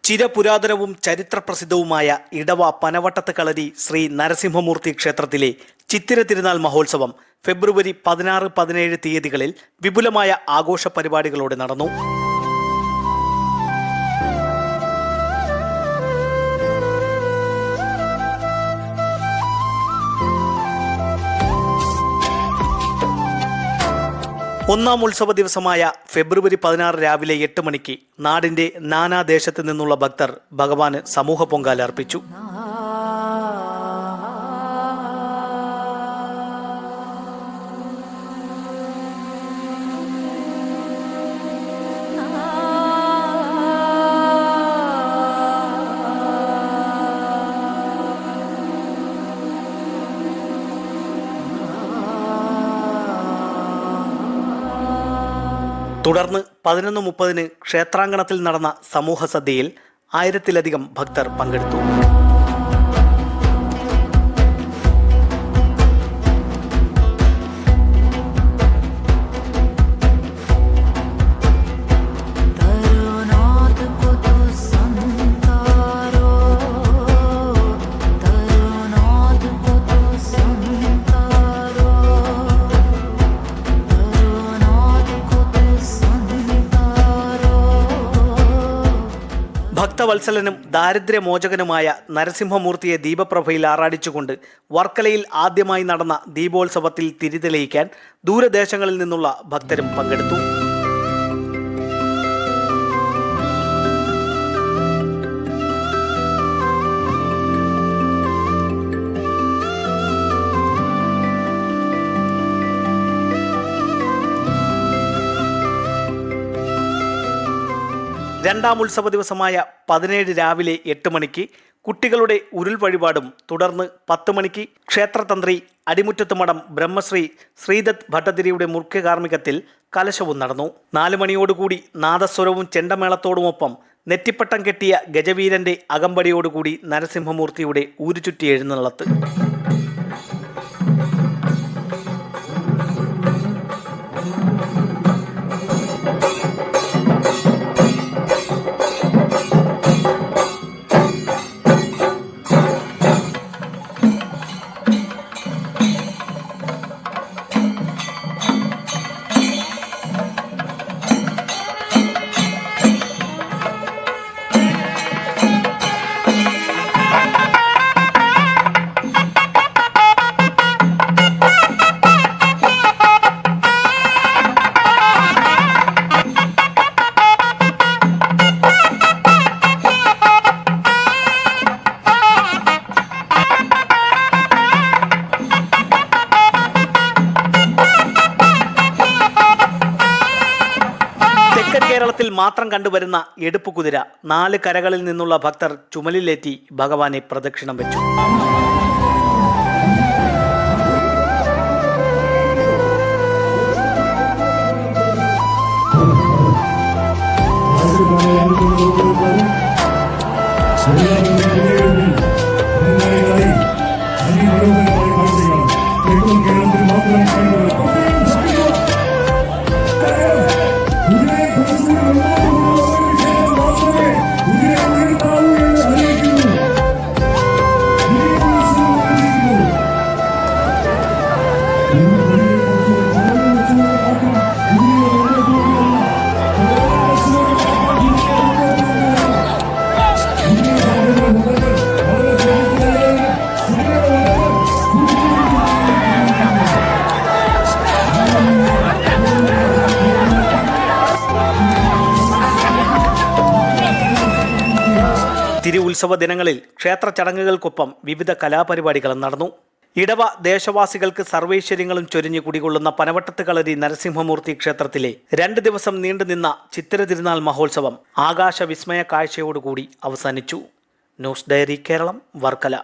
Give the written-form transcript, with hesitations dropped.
ചിരപുരാതനവും ചരിത്രപ്രസിദ്ധവുമായ ഇടവ പനവട്ടത്ത് കളരി ശ്രീ നരസിംഹമൂർത്തി ക്ഷേത്രത്തിലെ ചിത്തിര തിരുനാൾ മഹോത്സവം ഫെബ്രുവരി 16-17 തീയതികളിൽ വിപുലമായ ആഘോഷ പരിപാടികളോടെ നടന്നു. ഒന്നാം ഉത്സവ ദിവസമായ ഫെബ്രുവരി 16 രാവിലെ 8 മണിക്ക് നാടിന്റെ നാനാദേശത്ത് നിന്നുള്ള ഭക്തർ ഭഗവാന് സമൂഹ പൊങ്കാല അർപ്പിച്ചു. തുടർന്ന് 11:30 ക്ഷേത്രാങ്കണത്തിൽ നടന്ന സമൂഹ സദ്യയിൽ 1000-ലധികം ഭക്തർ പങ്കെടുത്തു. ഭക്തവത്സലനും ദാരിദ്ര്യമോചകനുമായ നരസിംഹമൂർത്തിയെ ദീപപ്രഭയിൽ ആറാടിച്ചുകൊണ്ട് വർക്കലയിൽ ആദ്യമായി നടന്ന ദീപോത്സവത്തിൽ തിരിതെളിയിക്കാൻ ദൂരദേശങ്ങളിൽ നിന്നുള്ള ഭക്തരും പങ്കെടുത്തു. രണ്ടാം ഉത്സവ ദിവസമായ 17 രാവിലെ 8 മണിക്ക് കുട്ടികളുടെ ഉരുൾ വഴിപാടും തുടർന്ന് 10 മണിക്ക് ക്ഷേത്രതന്ത്രി അടിമുറ്റത്ത് മഠം ബ്രഹ്മശ്രീ ശ്രീദത്ത് ഭട്ടതിരിയുടെ മുഖ്യ കാർമ്മികത്തിൽ കലശവും നടന്നു. 4 മണിയോടുകൂടി നാദസ്വരവും ചെണ്ടമേളത്തോടുമൊപ്പം നെറ്റിപ്പട്ടം കെട്ടിയ ഗജവീരന്റെ അകമ്പടിയോടുകൂടി നരസിംഹമൂർത്തിയുടെ ഊരുചുറ്റി എഴുന്നള്ളത്ത്. കേരളത്തിൽ മാത്രം കണ്ടുവരുന്ന എടുപ്പ് കുതിര 4 കരകളിൽ നിന്നുള്ള ഭക്തർ ചുമലിലേറ്റി ഭഗവാനെ പ്രദക്ഷിണം വെച്ചു. തിരു ഉത്സവ ദിനങ്ങളിൽ ക്ഷേത്ര ചടങ്ങുകൾക്കൊപ്പം വിവിധ കലാപരിപാടികളും നടന്നു. ഇടവ ദേശവാസികൾക്ക് സർവൈശ്വര്യങ്ങളും ചൊരിഞ്ഞു കുടികൊള്ളുന്ന പനവട്ടത്ത് കളരി നരസിംഹമൂർത്തി ക്ഷേത്രത്തിലെ 2 ദിവസം നീണ്ടുനിന്ന ചിത്തിര തിരുനാൾ മഹോത്സവം ആകാശവിസ്മയ കാഴ്ചയോടുകൂടി അവസാനിച്ചു. News diary Keralam, Varkala.